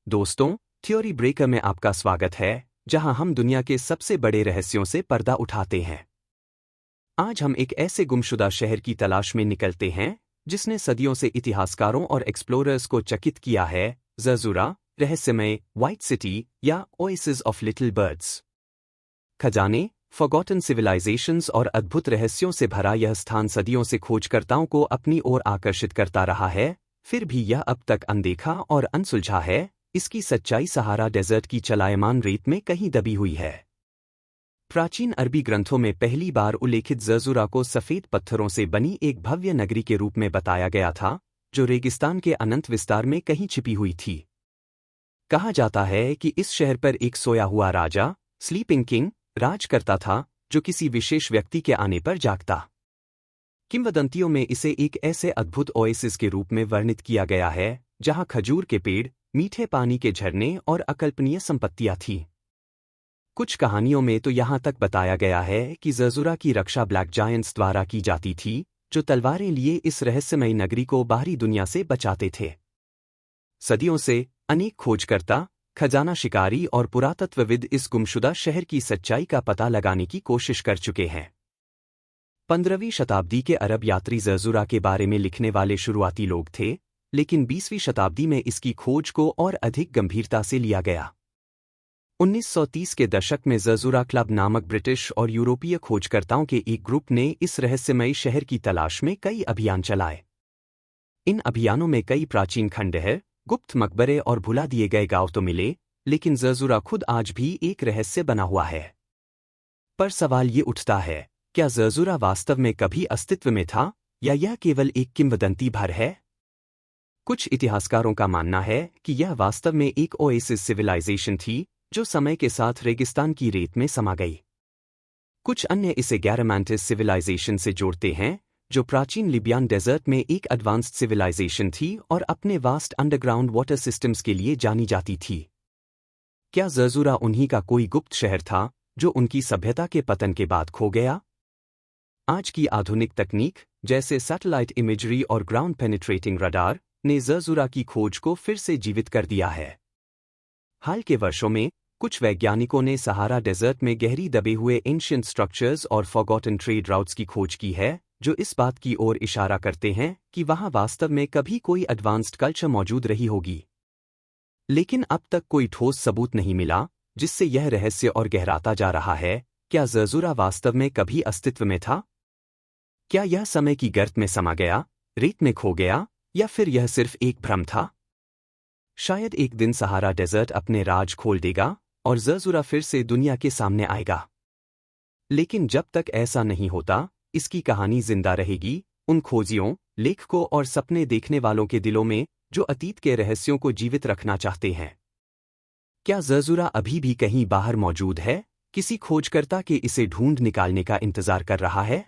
दोस्तों, theory breaker में आपका स्वागत है, जहां हम दुनिया के सबसे बड़े रहस्यों से पर्दा उठाते हैं। आज हम एक ऐसे गुमशुदा शहर की तलाश में निकलते हैं जिसने सदियों से इतिहासकारों और एक्सप्लोरर्स को चकित किया है। ज़रज़ुरा, रहस्यमय व्हाइट सिटी या ओएसिस ऑफ लिटिल बर्ड्स। खजाने, फॉरगॉटन सिविलाइजेशंस और अद्भुत रहस्यों से भरा यह स्थान सदियों से खोजकर्ताओं को अपनी ओर आकर्षित करता रहा है, फिर भी यह अब तक अनदेखा और अनसुलझा है। इसकी सच्चाई सहारा डेजर्ट की चलायमान रेत में कहीं दबी हुई है। प्राचीन अरबी ग्रंथों में पहली बार उल्लेखित ज़रज़ुरा को सफ़ेद पत्थरों से बनी एक भव्य नगरी के रूप में बताया गया था, जो रेगिस्तान के अनंत विस्तार में कहीं छिपी हुई थी। कहा जाता है कि इस शहर पर एक सोया हुआ राजा, स्लीपिंग किंग, राज करता था, जो किसी विशेष व्यक्ति के आने पर जागता। किंवदंतियों में इसे एक ऐसे अद्भुत ओएसिस के रूप में वर्णित किया गया है जहां खजूर के पेड़, मीठे पानी के झरने और अकल्पनीय संपत्तियां थीं। कुछ कहानियों में तो यहां तक बताया गया है कि ज़रज़ुरा की रक्षा ब्लैक जायंट्स द्वारा की जाती थी, जो तलवारें लिए इस रहस्यमयी नगरी को बाहरी दुनिया से बचाते थे। सदियों से अनेक खोजकर्ता, खजाना शिकारी और पुरातत्वविद इस गुमशुदा शहर की सच्चाई का पता लगाने की कोशिश कर चुके हैं। 15वीं शताब्दी के अरब यात्री ज़रज़ुरा के बारे में लिखने वाले शुरुआती लोग थे, लेकिन 20वीं शताब्दी में इसकी खोज को और अधिक गंभीरता से लिया गया। 1930 के दशक में ज़रज़ुरा क्लब नामक ब्रिटिश और यूरोपीय खोजकर्ताओं के एक ग्रुप ने इस रहस्यमयी शहर की तलाश में कई अभियान चलाए। इन अभियानों में कई प्राचीन खंडहर, गुप्त मकबरे और भुला दिए गए गांव तो मिले, लेकिन ज़रज़ुरा खुद आज भी एक रहस्य बना हुआ है। पर सवाल ये उठता है, क्या ज़रज़ुरा वास्तव में कभी अस्तित्व में था, या यह केवल एक किंवदंती भर है? कुछ इतिहासकारों का मानना है कि यह वास्तव में एक ओएसिस सिविलाइजेशन थी, जो समय के साथ रेगिस्तान की रेत में समा गई। कुछ अन्य इसे गैरामांटिस सिविलाइजेशन से जोड़ते हैं, जो प्राचीन लिबियान डेजर्ट में एक एडवांस्ड सिविलाइजेशन थी और अपने वास्ट अंडरग्राउंड वाटर सिस्टम्स के लिए जानी जाती थी। क्या ज़रज़ुरा उन्हीं का कोई गुप्त शहर था, जो उनकी सभ्यता के पतन के बाद खो गया? आज की आधुनिक तकनीक, जैसे सैटेलाइट इमेजरी और ग्राउंड पेनिट्रेटिंग रडार, ने ज़रज़ुरा की खोज को फिर से जीवित कर दिया है। हाल के वर्षों में कुछ वैज्ञानिकों ने सहारा डेजर्ट में गहरी दबे हुए एंशिएंट स्ट्रक्चर्स और फॉरगॉटन ट्रेड राउट्स की खोज की है, जो इस बात की ओर इशारा करते हैं कि वहां वास्तव में कभी कोई एडवांस्ड कल्चर मौजूद रही होगी। लेकिन अब तक कोई ठोस सबूत नहीं मिला, जिससे यह रहस्य और गहराता जा रहा है। क्या ज़रज़ुरा वास्तव में कभी अस्तित्व में था? क्या यह समय की गर्त में समा गया, रेत में खो गया, या फिर यह सिर्फ एक भ्रम था? शायद एक दिन सहारा डेजर्ट अपने राज खोल देगा और ज़रज़ुरा फिर से दुनिया के सामने आएगा। लेकिन जब तक ऐसा नहीं होता, इसकी कहानी जिंदा रहेगी, उन खोजियों, लेखकों और सपने देखने वालों के दिलों में, जो अतीत के रहस्यों को जीवित रखना चाहते हैं। क्या ज़रज़ुरा अभी भी कहीं बाहर मौजूद है, किसी खोजकर्ता के इसे ढूंढ निकालने का इंतजार कर रहा है?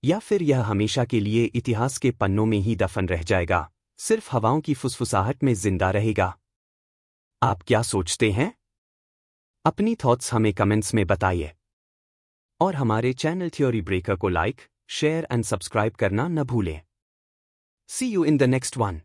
या फिर यह हमेशा के लिए इतिहास के पन्नों में ही दफन रह जाएगा, सिर्फ हवाओं की फुसफुसाहट में जिंदा रहेगा? आप क्या सोचते हैं? अपनी थॉट्स हमें कमेंट्स में बताइए। और हमारे चैनल थ्योरी ब्रेकर को लाइक, शेयर एंड सब्सक्राइब करना न भूलें। See you in the next one.